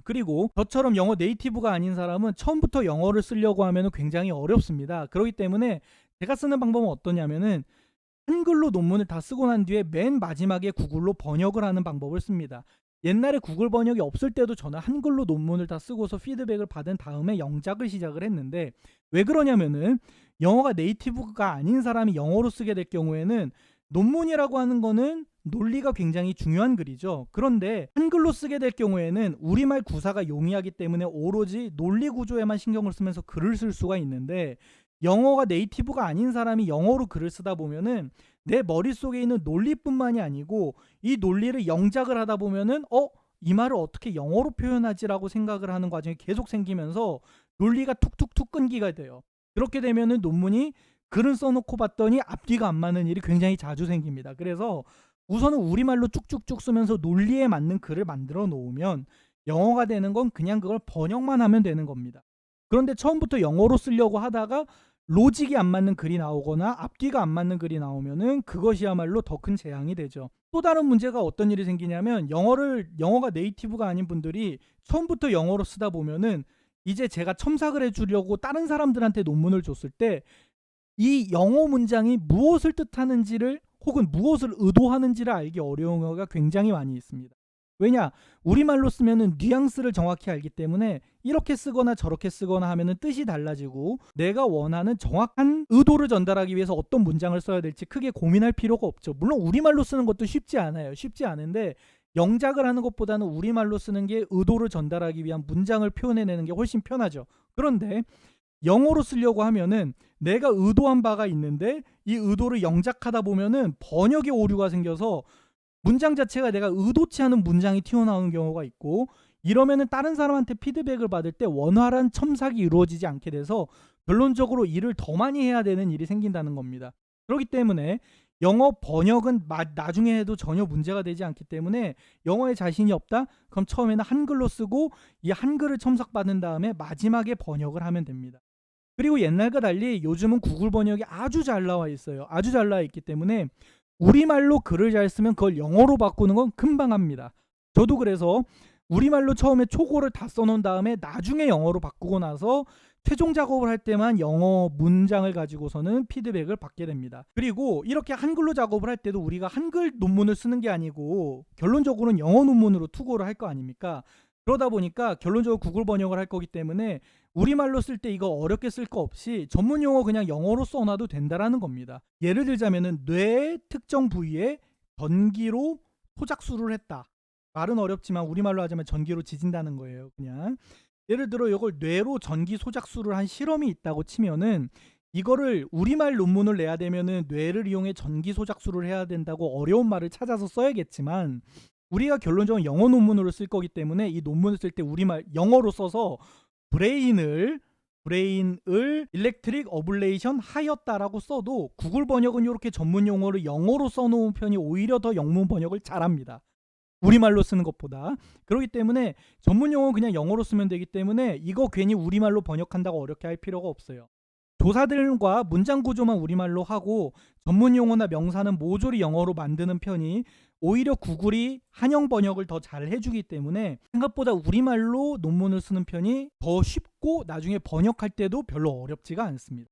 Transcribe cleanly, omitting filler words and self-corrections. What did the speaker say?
그리고 저처럼 영어 네이티브가 아닌 사람은 처음부터 영어를 쓰려고 하면 굉장히 어렵습니다. 그렇기 때문에 제가 쓰는 방법은 어떠냐면은 한글로 논문을 다 쓰고 난 뒤에 맨 마지막에 구글로 번역을 하는 방법을 씁니다. 옛날에 구글 번역이 없을 때도 저는 한글로 논문을 다 쓰고서 피드백을 받은 다음에 영작을 시작을 했는데, 왜 그러냐면은 영어가 네이티브가 아닌 사람이 영어로 쓰게 될 경우에는 논문이라고 하는 거는 논리가 굉장히 중요한 글이죠. 그런데 한글로 쓰게 될 경우에는 우리말 구사가 용이하기 때문에 오로지 논리 구조에만 신경을 쓰면서 글을 쓸 수가 있는데, 영어가 네이티브가 아닌 사람이 영어로 글을 쓰다 보면은 내 머릿속에 있는 논리뿐만이 아니고 이 논리를 영작을 하다 보면은 이 말을 어떻게 영어로 표현하지라고 생각을 하는 과정이 계속 생기면서 논리가 툭툭툭 끊기가 돼요. 그렇게 되면은 논문이 글은 써놓고 봤더니 앞뒤가 안 맞는 일이 굉장히 자주 생깁니다. 그래서 우선은 우리말로 쭉쭉쭉 쓰면서 논리에 맞는 글을 만들어 놓으면 영어가 되는 건 그냥 그걸 번역만 하면 되는 겁니다. 그런데 처음부터 영어로 쓰려고 하다가 로직이 안 맞는 글이 나오거나 앞뒤가 안 맞는 글이 나오면은 그것이야말로 더 큰 재앙이 되죠. 또 다른 문제가 어떤 일이 생기냐면, 영어가 네이티브가 아닌 분들이 처음부터 영어로 쓰다 보면은 이제 제가 첨삭을 해주려고 다른 사람들한테 논문을 줬을 때 이 영어 문장이 무엇을 뜻하는지를 혹은 무엇을 의도하는지를 알기 어려운 경우가 굉장히 많이 있습니다. 왜냐? 우리말로 쓰면은 뉘앙스를 정확히 알기 때문에 이렇게 쓰거나 저렇게 쓰거나 하면은 뜻이 달라지고, 내가 원하는 정확한 의도를 전달하기 위해서 어떤 문장을 써야 될지 크게 고민할 필요가 없죠. 물론 우리말로 쓰는 것도 쉽지 않아요. 쉽지 않은데 영작을 하는 것보다는 우리말로 쓰는 게 의도를 전달하기 위한 문장을 표현해내는 게 훨씬 편하죠. 그런데 영어로 쓰려고 하면은 내가 의도한 바가 있는데 이 의도를 영작하다 보면은 번역의 오류가 생겨서 문장 자체가 내가 의도치 않은 문장이 튀어나오는 경우가 있고, 이러면은 다른 사람한테 피드백을 받을 때 원활한 첨삭이 이루어지지 않게 돼서 결론적으로 일을 더 많이 해야 되는 일이 생긴다는 겁니다. 그렇기 때문에 영어 번역은 나중에 해도 전혀 문제가 되지 않기 때문에, 영어에 자신이 없다? 그럼 처음에는 한글로 쓰고 이 한글을 첨삭받은 다음에 마지막에 번역을 하면 됩니다. 그리고 옛날과 달리 요즘은 구글 번역이 아주 잘 나와 있어요. 아주 잘 나와 있기 때문에 우리말로 글을 잘 쓰면 그걸 영어로 바꾸는 건 금방 합니다. 저도 그래서 우리말로 처음에 초고를 다 써놓은 다음에 나중에 영어로 바꾸고 나서 최종 작업을 할 때만 영어 문장을 가지고서는 피드백을 받게 됩니다. 그리고 이렇게 한글로 작업을 할 때도 우리가 한글 논문을 쓰는 게 아니고 결론적으로는 영어 논문으로 투고를 할 거 아닙니까? 그러다 보니까 결론적으로 구글 번역을 할 거기 때문에 우리말로 쓸 때 이거 어렵게 쓸 거 없이 전문 용어 그냥 영어로 써놔도 된다라는 겁니다. 예를 들자면은 뇌의 특정 부위에 전기로 소작술을 했다. 말은 어렵지만 우리말로 하자면 전기로 지진다는 거예요. 그냥 예를 들어 이걸 뇌로 전기 소작술을 한 실험이 있다고 치면은, 이거를 우리말 논문을 내야 되면은 뇌를 이용해 전기 소작술을 해야 된다고 어려운 말을 찾아서 써야겠지만, 우리가 결론적으로 영어 논문으로 쓸 거기 때문에 이 논문을 쓸 때 우리말 영어로 써서 브레인을 일렉트릭 어블레이션 하였다라고 써도 구글 번역은 이렇게 전문 용어를 영어로 써놓은 편이 오히려 더 영문 번역을 잘합니다. 우리말로 쓰는 것보다. 그렇기 때문에 전문 용어는 그냥 영어로 쓰면 되기 때문에 이거 괜히 우리말로 번역한다고 어렵게 할 필요가 없어요. 조사들과 문장 구조만 우리말로 하고 전문 용어나 명사는 모조리 영어로 만드는 편이 오히려 구글이 한영 번역을 더 잘 해주기 때문에 생각보다 우리말로 논문을 쓰는 편이 더 쉽고 나중에 번역할 때도 별로 어렵지가 않습니다.